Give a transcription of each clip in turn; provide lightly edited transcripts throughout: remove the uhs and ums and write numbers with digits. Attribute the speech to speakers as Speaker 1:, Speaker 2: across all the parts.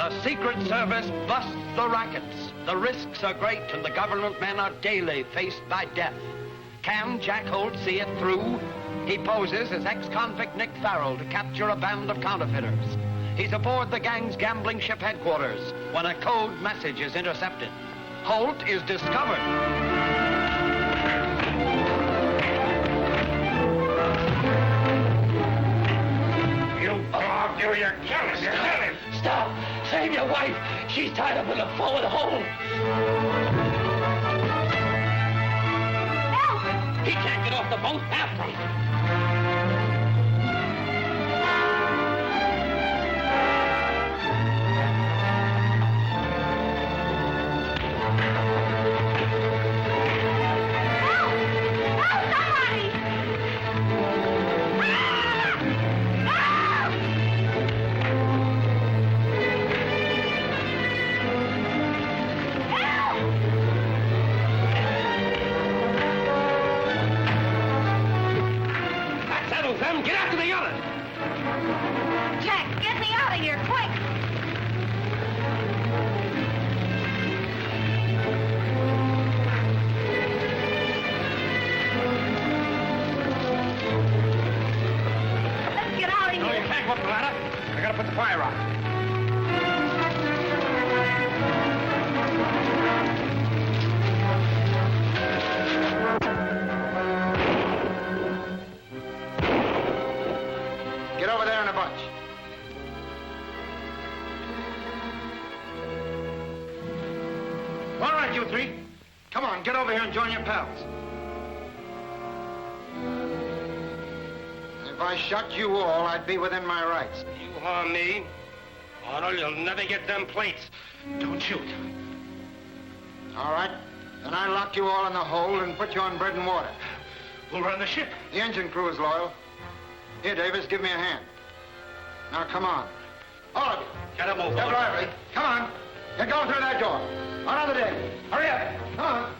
Speaker 1: The Secret Service busts the rackets. The risks are great, and the government men are daily faced by death. Can Jack Holt see it through? He poses as ex-convict Nick Farrell to capture a band of counterfeiters. He's aboard the gang's gambling ship headquarters when a code message is intercepted. Holt is discovered.
Speaker 2: You're killing him.
Speaker 3: Stop! Save your wife! She's tied up in the forward hold! Help! He can't get off the boat. After him!
Speaker 2: Get after the other!
Speaker 4: Jack, get me out of here, quick! Let's get out of here!
Speaker 2: No, you can't go up the ladder. I gotta put the fire on.
Speaker 5: Get over there in a bunch. All right, you three. Come on, get over here and join your pals. If I shot you all, I'd be within my rights.
Speaker 2: You harm me, Arnold, you'll never get them plates. Don't shoot.
Speaker 5: All right. Then I lock you all in the hold and put you on bread and water.
Speaker 2: We'll run the ship.
Speaker 5: The engine crew is loyal. Here, Davis, give me a hand. Now, come on. All of you.
Speaker 2: Get a move.
Speaker 5: Get lively. Come on. Get going through that door. On the day. Hurry up. Come on.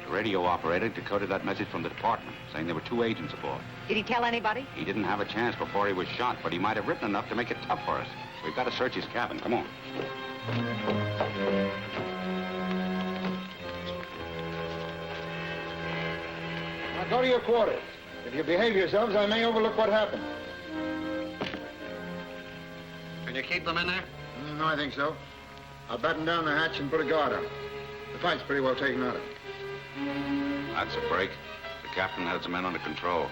Speaker 6: The radio operator decoded that message from the department, saying there were 2 agents aboard.
Speaker 4: Did he tell anybody?
Speaker 6: He didn't have a chance before he was shot, but he might have written enough to make it tough for us. We've got to search his cabin. Come on.
Speaker 5: Now, go to your quarters. If you behave yourselves, I may overlook what happened.
Speaker 1: Can you keep them in there?
Speaker 5: No, I think so. I'll batten down the hatch and put a guard on. The fight's pretty well taken out of it.
Speaker 6: That's a break. The captain has the men under control.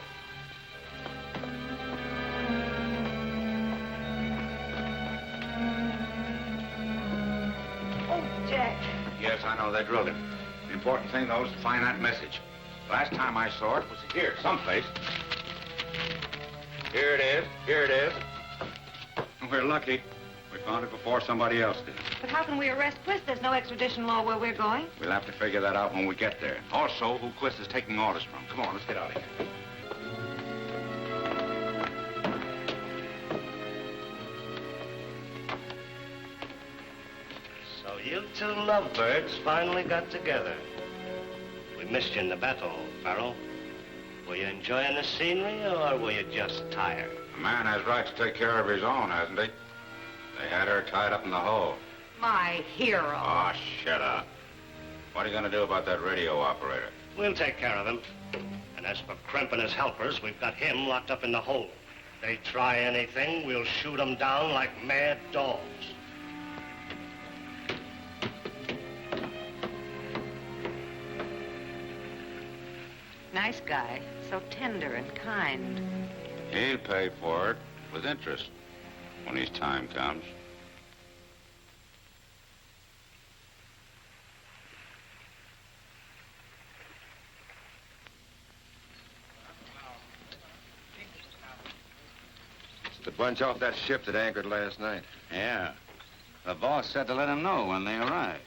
Speaker 4: Oh, Jack.
Speaker 6: Yes, I know. They drilled him. The important thing, though, is to find that message. Last time I saw it was here, someplace. Here it is. Here it is. We're lucky. We found it before somebody else did.
Speaker 4: But how can we arrest Quist? There's no extradition law where we're going.
Speaker 6: We'll have to figure that out when we get there. Also, who Quist is taking orders from. Come on, let's get out of here.
Speaker 7: So you two lovebirds finally got together. We missed you in the battle, Farrell. Were you enjoying the scenery, or were you just tired?
Speaker 6: A man has rights to take care of his own, hasn't he? They had her tied up in the hole.
Speaker 4: My hero.
Speaker 6: Oh, shut up. What are you going to do about that radio operator?
Speaker 7: We'll take care of him. And as for Kremp and his helpers, we've got him locked up in the hole. If they try anything, we'll shoot them down like mad dogs.
Speaker 4: Nice guy. So tender and kind.
Speaker 6: He'll pay for it with interest when his time comes.
Speaker 5: It's the bunch off that ship that anchored last night.
Speaker 6: Yeah. The boss said to let him know when they arrived.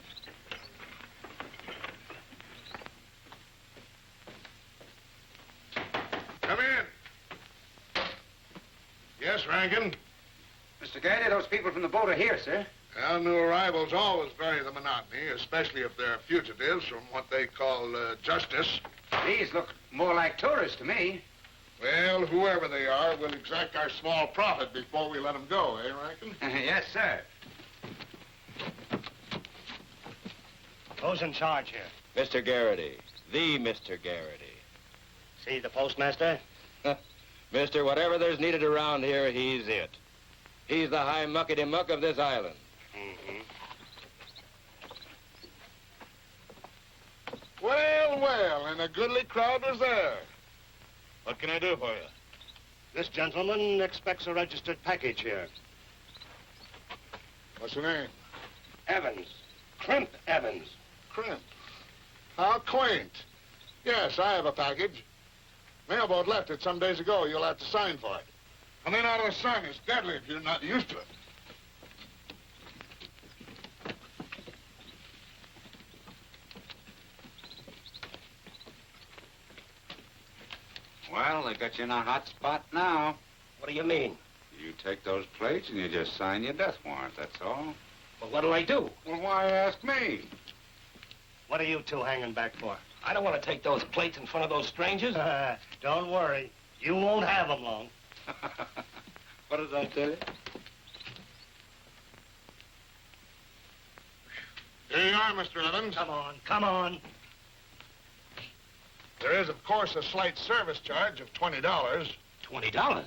Speaker 2: Come in. Yes, Rankin?
Speaker 8: Mr. Gainey, those people from the boat are here, sir. Well, new arrivals always vary the monotony, especially if they're fugitives from what they call justice.
Speaker 6: These look more like tourists to me.
Speaker 8: Well, whoever they are, we'll exact our small profit before we let them go, eh, Rankin?
Speaker 6: Yes, sir.
Speaker 7: Who's in charge here?
Speaker 9: Mr. Garrity. The Mr. Garrity.
Speaker 7: See the postmaster?
Speaker 9: Mister, whatever there's needed around here, he's it. He's the high muckety-muck of this island.
Speaker 7: Mm-hmm.
Speaker 8: Well, well, and a goodly crowd was there.
Speaker 2: What can I do for you?
Speaker 7: This gentleman expects a registered package here.
Speaker 8: What's your name?
Speaker 7: Evans. Crimp Evans.
Speaker 8: Crimp. How quaint. Yes, I have a package. Mailboat left it some days ago. You'll have to sign for it. Come in out of the sun. It's deadly if you're not used to it.
Speaker 6: Well, they got you in a hot spot now.
Speaker 7: What do you mean?
Speaker 6: You take those plates and you just sign your death warrant, that's all.
Speaker 7: Well, what'll I do?
Speaker 6: Well, why ask me?
Speaker 7: What are you two hanging back for?
Speaker 3: I don't want to take those plates in front of those strangers.
Speaker 7: Don't worry. You won't have them long.
Speaker 6: What did I tell you?
Speaker 8: Here you are, Mr. Evans.
Speaker 7: Come on, come on.
Speaker 8: There is, of course, a slight service charge of $20.
Speaker 3: $20?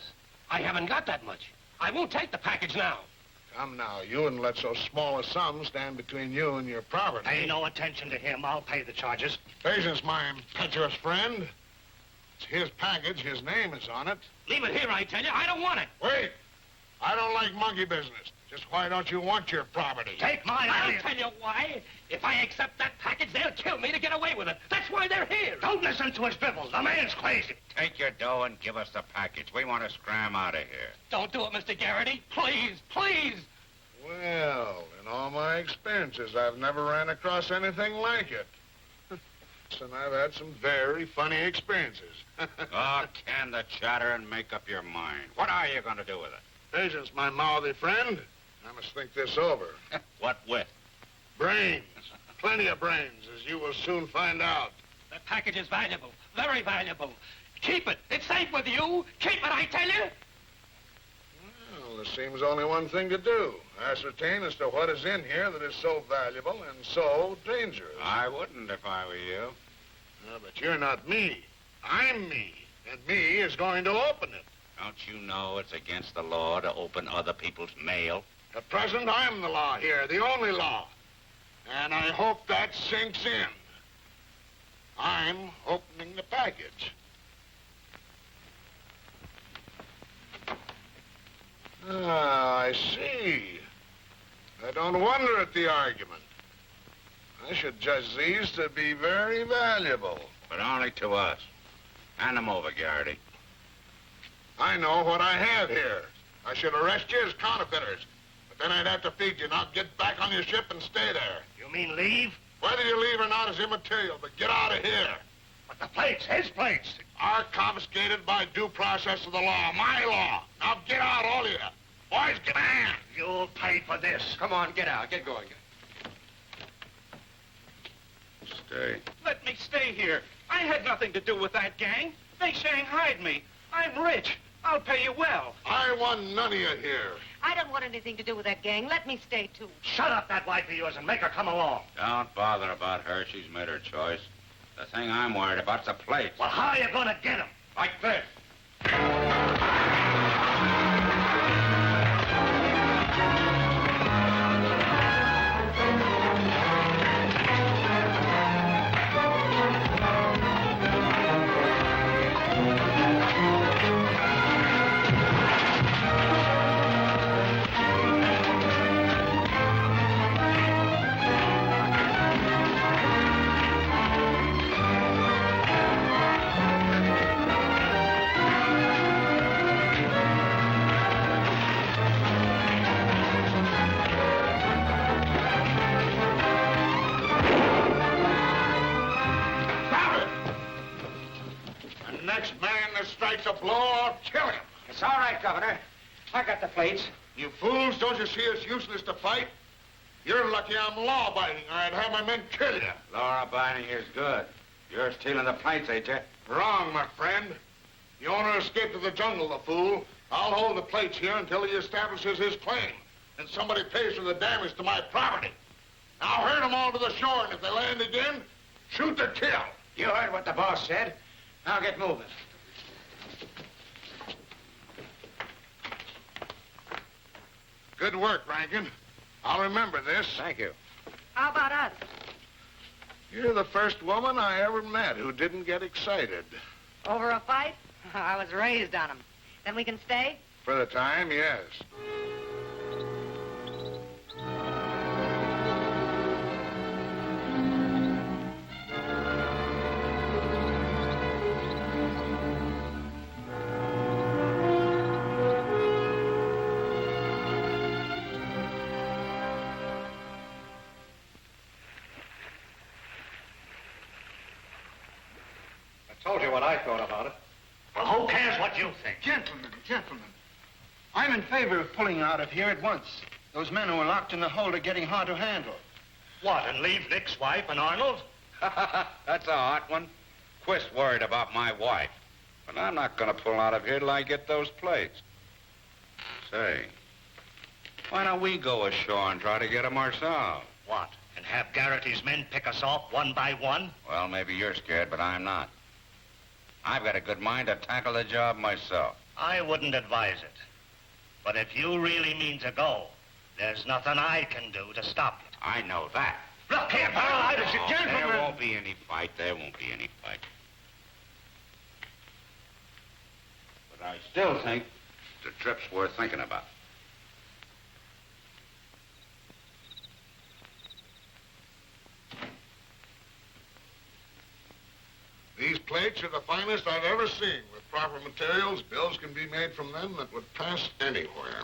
Speaker 3: I haven't got that much. I won't take the package now.
Speaker 8: Come now, you wouldn't let so small a sum stand between you and your property.
Speaker 7: Pay no attention to him. I'll pay the charges.
Speaker 8: Patience, my impetuous friend. It's his package. His name is on it.
Speaker 3: Leave it here, I tell you. I don't want it.
Speaker 8: Wait. I don't like monkey business. Just why don't you want your property?
Speaker 7: Take mine.
Speaker 3: I'll tell you why. If I accept that package, they'll kill me to get away with it. That's why they're here.
Speaker 7: Don't listen to his bibbles. The man's crazy.
Speaker 6: Take your dough and give us the package. We want to scram out of here.
Speaker 3: Don't do it, Mr. Garrity. Please, please.
Speaker 8: Well, in all my experiences, I've never ran across anything like it. And I've had some very funny experiences.
Speaker 6: Oh, can the chatter and make up your mind. What are you going to do with it?
Speaker 8: Patience, my mouthy friend. I must think this over.
Speaker 6: What with?
Speaker 8: Brains. Plenty of brains, as you will soon find out.
Speaker 3: That package is valuable. Very valuable. Keep it. It's safe with you. Keep it, I tell you.
Speaker 8: Well, there seems only one thing to do. Ascertain as to what is in here that is so valuable and so dangerous.
Speaker 6: I wouldn't if I were you.
Speaker 8: No, but you're not me. I'm me. And me is going to open it.
Speaker 6: Don't you know it's against the law to open other people's mail?
Speaker 8: At present, I'm the law here, the only law. And I hope that sinks in. I'm opening the package. Ah, I see. I don't wonder at the argument. I should judge these to be very valuable.
Speaker 6: But only to us. Hand them over, Garrity.
Speaker 8: I know what I have here. I should arrest you as counterfeiters. But then I'd have to feed you. Now get back on your ship and stay there.
Speaker 7: You mean leave?
Speaker 8: Whether you leave or not is immaterial, but get out of here.
Speaker 7: But the plates, his plates.
Speaker 8: Are confiscated by due process of the law. My law. Now get out, all of you. Boys, give a hand.
Speaker 7: You'll pay for this.
Speaker 3: Come on, get out. Get going.
Speaker 6: Stay.
Speaker 10: Let me stay here. I had nothing to do with that gang. They shanghaied me. I'm rich. I'll pay you well.
Speaker 8: I want none of you here.
Speaker 4: I don't want anything to do with that gang. Let me stay, too.
Speaker 7: Shut up, that wife of yours, and make her come along.
Speaker 6: Don't bother about her. She's made her choice. The thing I'm worried about's the plates.
Speaker 7: Well, how are you going to get them?
Speaker 6: Like this.
Speaker 8: Strikes a blow, I'll kill him.
Speaker 3: It's all right, Governor. I got the plates.
Speaker 8: You fools, don't you see it's useless to fight? You're lucky I'm law-abiding, or I'd have my men kill you.
Speaker 6: Law-abiding is good. You're stealing the plates, ain't you?
Speaker 8: Wrong, my friend. The owner escaped to the jungle, the fool. I'll hold the plates here until he establishes his claim. And somebody pays for the damage to my property. Now herd them all to the shore, and if they land again, shoot to kill.
Speaker 6: You heard what the boss said. Now get moving.
Speaker 8: Good work, Rankin. I'll remember this.
Speaker 6: Thank you.
Speaker 4: How about us?
Speaker 8: You're the first woman I ever met who didn't get excited.
Speaker 4: Over a fight? I was raised on 'em. Then we can stay?
Speaker 8: For the time, yes.
Speaker 3: Told you what I thought about it.
Speaker 7: Well, who cares what you think?
Speaker 5: Gentlemen, I'm in favor of pulling out of here at once. Those men who are locked in the hold are getting hard to handle.
Speaker 7: What, and leave Nick's wife and Arnold?
Speaker 6: That's a hot one. Quist worried about my wife. But I'm not going to pull out of here till I get those plates. Say, why don't we go ashore and try to get them ourselves?
Speaker 7: What, and have Garrity's men pick us off one by one?
Speaker 6: Well, maybe you're scared, but I'm not. I've got a good mind to tackle the job myself.
Speaker 7: I wouldn't advise it. But if you really mean to go, there's nothing I can do to stop you.
Speaker 6: I know that.
Speaker 7: Look here, pal,
Speaker 6: There won't be any fight. There won't be any fight. But I still think the trip's worth thinking about.
Speaker 8: These plates are the finest I've ever seen. With proper materials, bills can be made from them that would pass anywhere.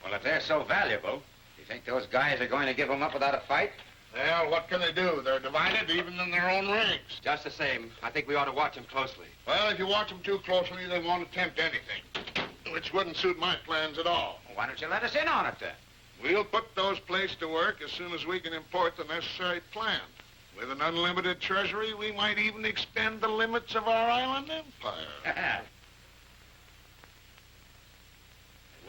Speaker 6: Well, if they're so valuable, you think those guys are going to give them up without a fight?
Speaker 8: Well, what can they do? They're divided even in their own ranks.
Speaker 3: Just the same, I think we ought to watch them closely.
Speaker 8: Well, if you watch them too closely, they won't attempt anything, which wouldn't suit my plans at all.
Speaker 6: Well, why don't you let us in on it, then?
Speaker 8: We'll put those plates to work as soon as we can import the necessary plant. With an unlimited treasury, we might even extend the limits of our island empire.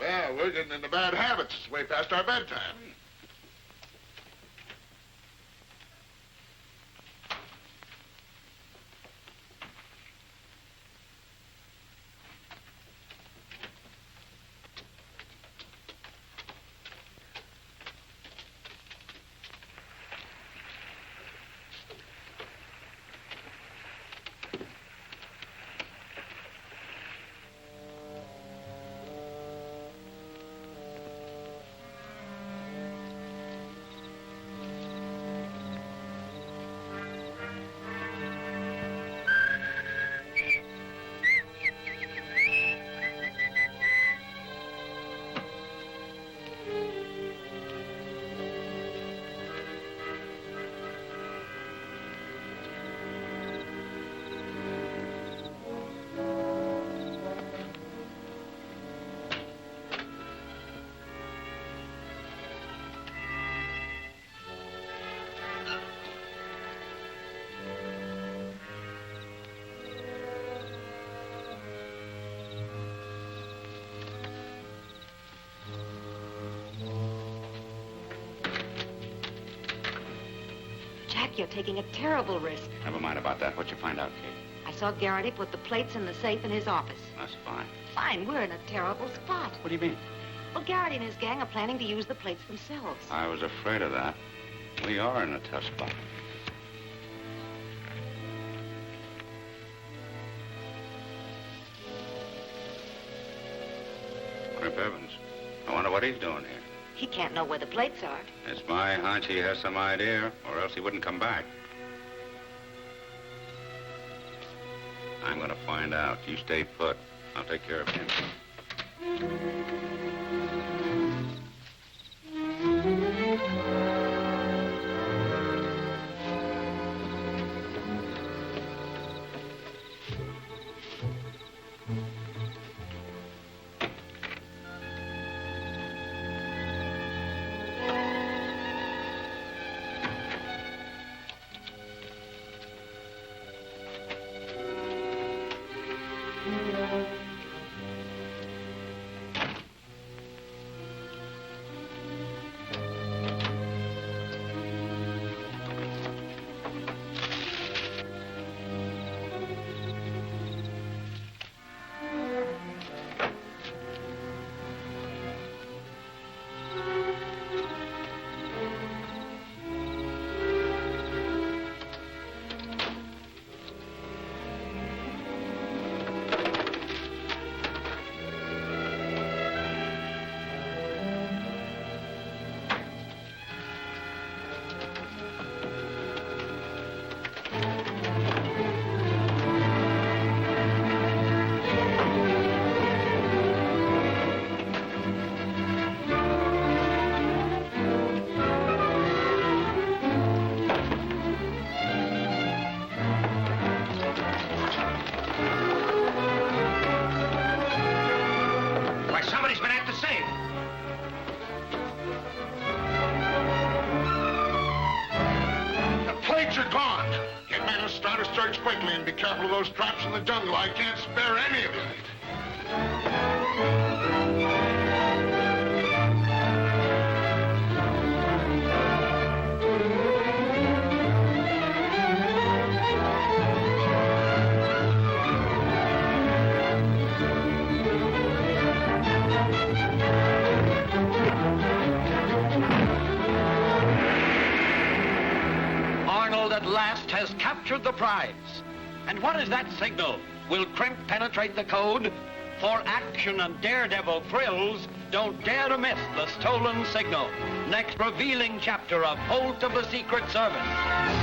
Speaker 8: Well, we're getting into bad habits. It's way past our bedtime.
Speaker 4: Jack, you're taking a terrible risk.
Speaker 6: Never mind about that. What'd you find out, Kate?
Speaker 4: I saw Garrity put the plates in the safe in his office.
Speaker 6: That's fine.
Speaker 4: Fine, we're in a terrible spot.
Speaker 6: What do you mean?
Speaker 4: Well, Garrity and his gang are planning to use the plates themselves.
Speaker 6: I was afraid of that. We are in a tough spot. Crip Evans. I wonder what he's doing here.
Speaker 4: He can't know where the plates are.
Speaker 6: It's my hunch he has some idea, or else he wouldn't come back. I'm going to find out. You stay put. I'll take care of him.
Speaker 8: quickly and be careful of those traps in the jungle. I can't spare any of you.
Speaker 1: Arnold at last has captured the prize. And what is that signal? Will Crimp penetrate the code? For action and daredevil thrills, don't dare to miss the stolen signal. Next revealing chapter of Holt of the Secret Service.